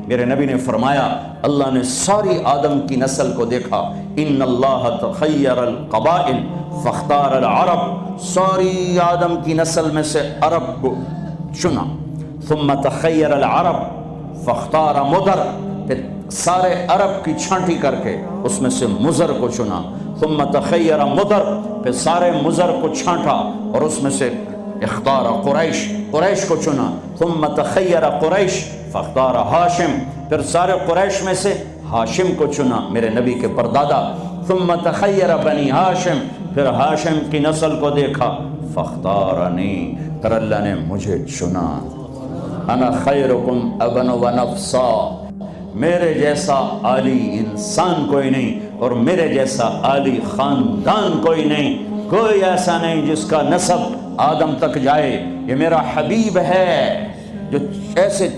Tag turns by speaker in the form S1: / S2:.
S1: میرے نبی نے فرمایا اللہ نے ساری آدم کی نسل کو دیکھا، ان اللہ تخیر القبائل فاختار العرب، ساری آدم کی نسل میں سے عرب کو چنا، ثم تخیر العرب فاختار مدر، پھر سارے عرب کی چھانٹی کر کے اس میں سے مضر کو چنا، ثم تخیر مدر، پھر سارے مضر کو چھانٹا اور اس میں سے اختار قریش کو چنا، ثم تخیر قریش فاختار ہاشم، پھر سارے قریش میں سے ہاشم کو چنا، میرے نبی کے پردادا، ثم تخیر بنی ہاشم، پھر ہاشم کی نسل کو دیکھا، فاختارنی، پھر اللہ نے مجھے چنا، انا خیرکم ابن و نفسا، میرے جیسا عالی انسان کوئی نہیں اور میرے جیسا عالی خاندان کوئی نہیں، کوئی ایسا نہیں جس کا نسب آدم تک جائے، یہ میرا حبیب ہے جو ایسے